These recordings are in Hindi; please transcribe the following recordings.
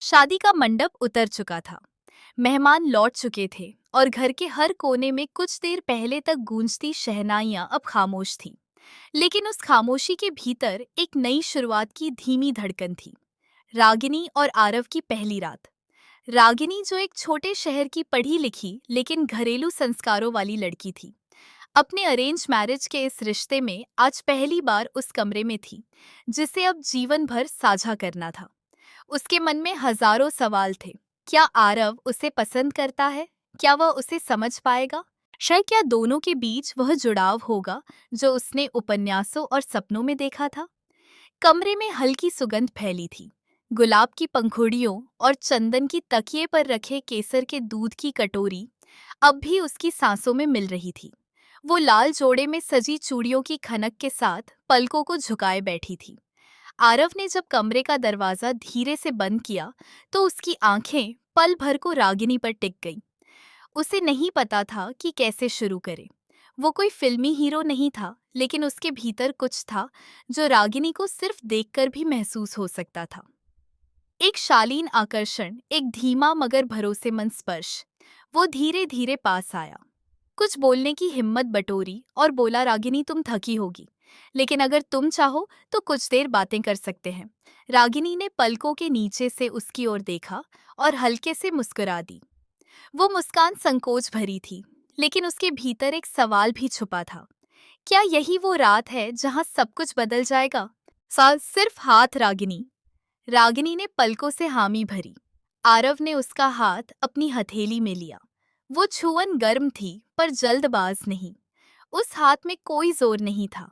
शादी का मंडप उतर चुका था। मेहमान लौट चुके थे और घर के हर कोने में कुछ देर पहले तक गूंजती शहनाइयां अब खामोश थीं। लेकिन उस खामोशी के भीतर एक नई शुरुआत की धीमी धड़कन थी। रागिनी और आरव की पहली रात। रागिनी जो एक छोटे शहर की पढ़ी लिखी लेकिन घरेलू संस्कारों वाली लड़की थी, अपने अरेंज मैरिज के इस रिश्ते में आज पहली बार उस कमरे में थी जिसे अब जीवन भर साझा करना था। उसके मन में हजारों सवाल थे। क्या आरव उसे पसंद करता है? क्या वह उसे समझ पाएगा? शायद क्या दोनों के बीच वह जुड़ाव होगा जो उसने उपन्यासों और सपनों में देखा था? कमरे में हल्की सुगंध फैली थी। गुलाब की पंखुड़ियों और चंदन की तकिए पर रखे केसर के दूध की कटोरी अब भी उसकी सांसों में मिल रही थी। वो लाल जोड़े में सजी चूड़ियों की खनक के साथ पलकों को झुकाए बैठी थी। आरव ने जब कमरे का दरवाजा धीरे से बंद किया तो उसकी आंखें पल भर को रागिनी पर टिक गईं। उसे नहीं पता था कि कैसे शुरू करे। वो कोई फिल्मी हीरो नहीं था, लेकिन उसके भीतर कुछ था जो रागिनी को सिर्फ देखकर भी महसूस हो सकता था। एक शालीन आकर्षण, एक धीमा मगर भरोसेमंद स्पर्श। वो धीरे धीरे पास आया, कुछ बोलने की हिम्मत बटोरी और बोला, रागिनी तुम थकी होगी, लेकिन अगर तुम चाहो तो कुछ देर बातें कर सकते हैं। रागिनी ने पलकों के नीचे से उसकी ओर देखा और हल्के से मुस्कुरा दी। वो मुस्कान संकोच भरी थी, लेकिन उसके भीतर एक सवाल भी छुपा था। क्या यही वो रात है जहां सब कुछ बदल जाएगा? सिर्फ हाथ रागिनी। रागिनी ने पलकों से हामी भरी। आरव ने उसका हाथ अपनी हथेली में लिया। वो छुअन गर्म थी पर जल्दबाज नहीं। उस हाथ में कोई जोर नहीं था,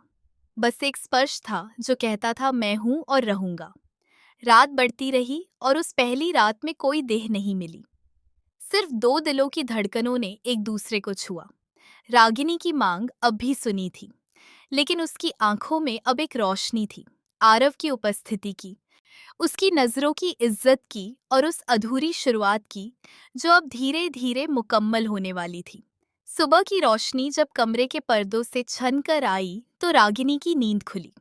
बस एक स्पर्श था जो कहता था मैं हूं और रहूंगा। रात बढ़ती रही और उस पहली रात में कोई देह नहीं मिली। सिर्फ दो दिलों की धड़कनों ने एक दूसरे को छुआ। रागिनी की मांग अब भी सुनी थी, लेकिन उसकी आंखों में अब एक रोशनी थी, आरव की उपस्थिति की, उसकी नजरों की इज्जत की और उस अधूरी शुरुआत की जो अब धीरे धीरे मुकम्मल होने वाली थी। सुबह की रोशनी जब कमरे के पर्दों से छन कर आई तो रागिनी की नींद खुली।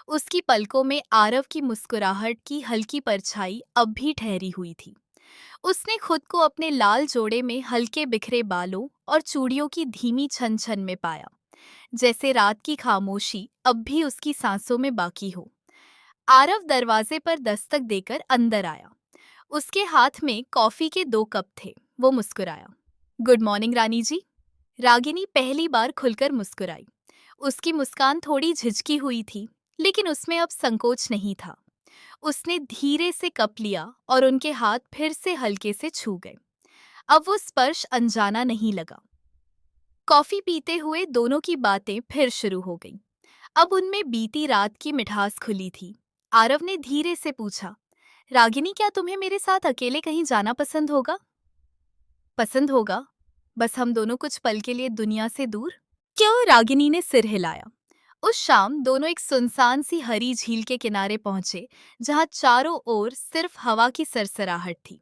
उसकी पलकों में आरव की मुस्कुराहट की हल्की परछाई अब भी ठहरी हुई थी। उसने खुद को अपने लाल जोड़े में हल्के बिखरे बालों और चूड़ियों की धीमी छन छन में पाया, जैसे रात की खामोशी अब भी उसकी सांसों में बाकी हो। आरव दरवाजे पर दस्तक देकर अंदर आया। उसके हाथ में कॉफी के 2 कप थे। वो मुस्कुराया। गुड मॉर्निंग रानी जी। रागिनी पहली बार खुलकर मुस्कुराई। उसकी मुस्कान थोड़ी झिझकी हुई थी, लेकिन उसमें अब संकोच नहीं था। उसने धीरे से कप लिया और उनके हाथ फिर से हल्के से छू गए। अब वो स्पर्श अनजाना नहीं लगा। कॉफी पीते हुए दोनों की बातें फिर शुरू हो गईं। अब उनमें बीती रात की मिठास खुली थी। आरव ने धीरे से पूछा, रागिनी क्या तुम्हें मेरे साथ अकेले कहीं जाना पसंद होगा? पसंद होगा, बस हम दोनों कुछ पल के लिए दुनिया से दूर। क्यों? रागिनी ने सिर हिलाया। उस शाम दोनों एक सुनसान सी हरी झील के किनारे पहुंचे, जहां चारों ओर सिर्फ हवा की सरसराहट थी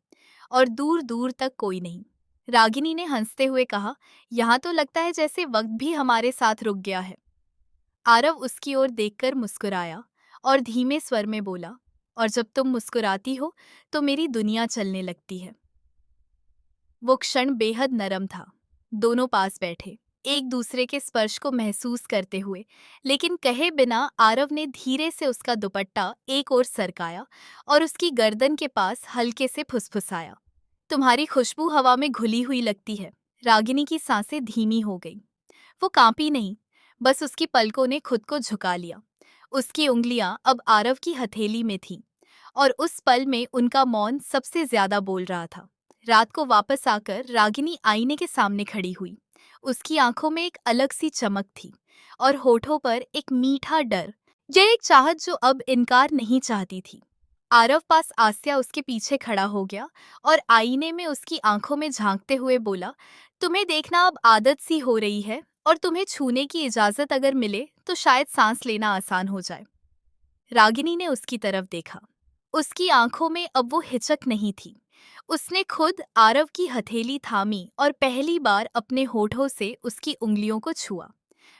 और दूर दूर तक कोई नहीं। रागिनी ने हंसते हुए कहा, यहाँ तो लगता है जैसे वक्त भी हमारे साथ रुक गया है। आरव उसकी ओर देखकर मुस्कुराया और धीमे स्वर में बोला, और जब तुम मुस्कुराती हो तो मेरी दुनिया चलने लगती है। वो क्षण बेहद नरम था। दोनों पास बैठे, एक दूसरे के स्पर्श को महसूस करते हुए, लेकिन कहे बिना आरव ने धीरे से उसका दुपट्टा एक ओर सरकाया और उसकी गर्दन के पास हल्के से फुसफुसाया। तुम्हारी खुशबू हवा में घुली हुई लगती है। रागिनी की सांसें धीमी हो गईं। वो कांपी नहीं, बस उसकी पलकों ने खुद को झुका लिया। उसकी उंगलियां अब आरव की हथेली में थीं और उस पल में उनका मौन सबसे ज्यादा बोल रहा था। रात को वापस आकर रागिनी आईने के सामने खड़ी हुई। उसकी आंखों में एक अलग सी चमक थी और होठों पर एक मीठा डर, यह एक चाहत जो अब इनकार नहीं चाहती थी। आरव पास आस्या उसके पीछे खड़ा हो गया और आईने में उसकी आंखों में झांकते हुए बोला, तुम्हें देखना अब आदत सी हो रही है और तुम्हें छूने की इजाजत अगर मिले तो शायद सांस लेना आसान हो जाए। रागिनी ने उसकी तरफ देखा। उसकी आंखों में अब वो हिचक नहीं थी। उसने खुद आरव की हथेली थामी और पहली बार अपने होठों से उसकी उंगलियों को छुआ।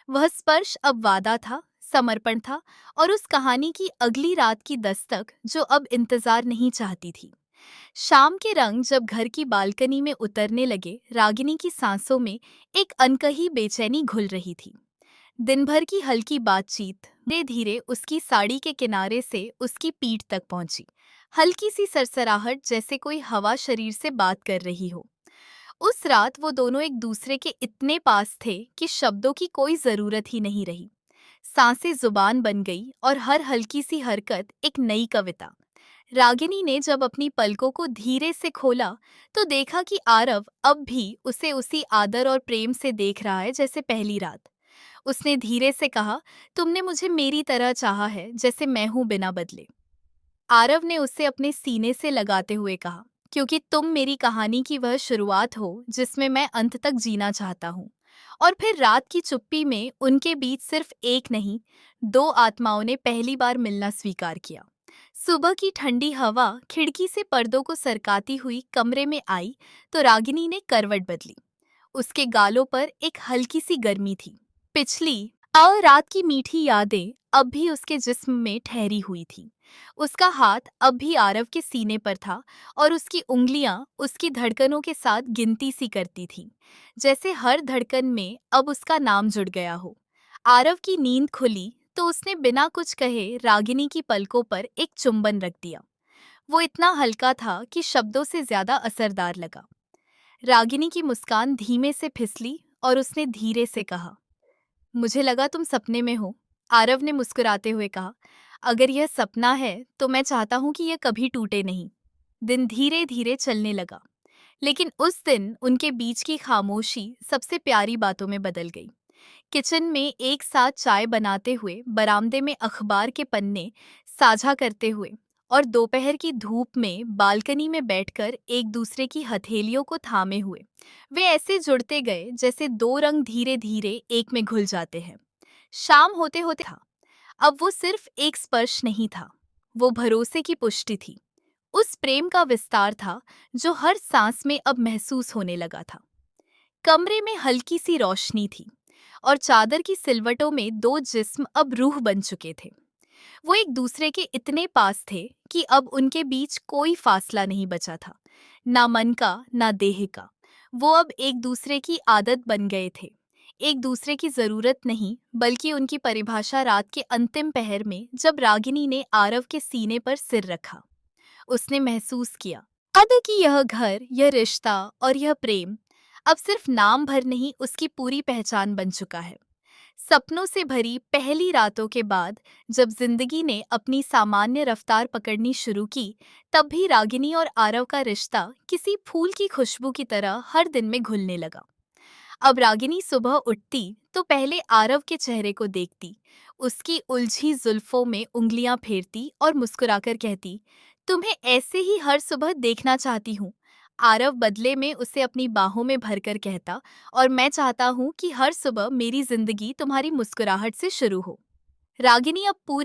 वह स्पर्श अब वादा था, समर्पण था और उस कहानी की अगली रात की दस्तक जो अब इंतजार नहीं चाहती थी। शाम के रंग जब घर की बालकनी में उतरने लगे, रागिनी की सांसों में एक अनकही बेचैनी घुल रही थी। दिन भर की हल्की बातचीत धीरे धीरे उसकी साड़ी के किनारे से उसकी पीठ तक पहुंची। हल्की सी सरसराहट, जैसे कोई हवा शरीर से बात कर रही हो। उस रात वो दोनों एक दूसरे के इतने पास थे कि शब्दों की कोई जरूरत ही नहीं रही। सांसें जुबान बन गई और हर हल्की सी हरकत एक नई कविता। रागिनी ने जब अपनी पलकों को धीरे से खोला तो देखा कि आरव अब भी उसे उसी आदर और प्रेम से देख रहा है जैसे पहली रात। उसने धीरे से कहा, तुमने मुझे मेरी तरह चाहा है, जैसे मैं हूं, बिना बदले। आरव ने उसे अपने सीने से लगाते हुए कहा, क्योंकि तुम मेरी कहानी की वह शुरुआत हो जिसमें मैं अंत तक जीना चाहता हूँ। और फिर रात की चुप्पी में उनके बीच सिर्फ एक नहीं, दो आत्माओं ने पहली बार मिलना स्वीकार किया। सुबह की ठंडी हवा खिड़की से पर्दों को सरकाती हुई कमरे में आई तो रागिनी ने करवट बदली। उसके गालों पर एक हल्की सी गर्मी थी। पिछली और रात की मीठी यादें अब भी उसके जिस्म में ठहरी हुई थी। उसका हाथ अब भी आरव के सीने पर था और उसकी उंगलियां उसकी धड़कनों के साथ गिनती सी करती थीं, जैसे हर धड़कन में अब उसका नाम जुड़ गया हो। आरव की नींद खुली तो उसने बिना कुछ कहे रागिनी की पलकों पर एक चुंबन रख दिया। वो इतना हल्का था कि शब्दों से ज्यादा असरदार लगा। रागिनी की मुस्कान धीमे से फिसली और उसने धीरे से कहा, मुझे लगा तुम सपने में हो। आरव ने मुस्कुराते हुए कहा, अगर यह सपना है तो मैं चाहता हूं कि यह कभी टूटे नहीं। दिन धीरे धीरे चलने लगा, लेकिन उस दिन उनके बीच की खामोशी सबसे प्यारी बातों में बदल गई। किचन में एक साथ चाय बनाते हुए, बरामदे में अखबार के पन्ने साझा करते हुए और दोपहर की धूप में बालकनी में बैठकर एक दूसरे की हथेलियों को थामे हुए, वे ऐसे जुड़ते गए जैसे दो रंग धीरे धीरे एक में घुल जाते हैं। शाम होते होते था, अब वो सिर्फ एक स्पर्श नहीं था, वो भरोसे की पुष्टि थी। उस प्रेम का विस्तार था जो हर सांस में अब महसूस होने लगा था। कमरे में हल्की सी रोशनी थी और चादर की सिलवटों में दो जिस्म अब रूह बन चुके थे। वो एक दूसरे के इतने पास थे कि अब उनके बीच कोई फासला नहीं बचा था, ना मन का ना देह का। वो अब एक दूसरे की आदत बन गए थे, एक दूसरे की जरूरत नहीं बल्कि उनकी परिभाषा। रात के अंतिम पहर में जब रागिनी ने आरव के सीने पर सिर रखा, उसने महसूस किया अब कि यह घर, यह रिश्ता और यह प्रेम अब सिर्फ नाम भर नहीं, उसकी पूरी पहचान बन चुका है। सपनों से भरी पहली रातों के बाद जब जिंदगी ने अपनी सामान्य रफ्तार पकड़नी शुरू की, तब भी रागिनी और आरव का रिश्ता किसी फूल की खुशबू की तरह हर दिन में घुलने लगा। अब रागिनी सुबह उठती तो पहले आरव के चेहरे को देखती, उसकी उलझी जुल्फों में उंगलियां फेरती और मुस्कुराकर कहती, तुम्हें ऐसे ही हर सुबह देखना चाहती हूँ। आरव बदले में उसे अपनी बाहों में भरकर कहता, और मैं चाहता हूँ कि हर सुबह मेरी जिंदगी तुम्हारी मुस्कुराहट से शुरू हो। रागिनी अब पूरे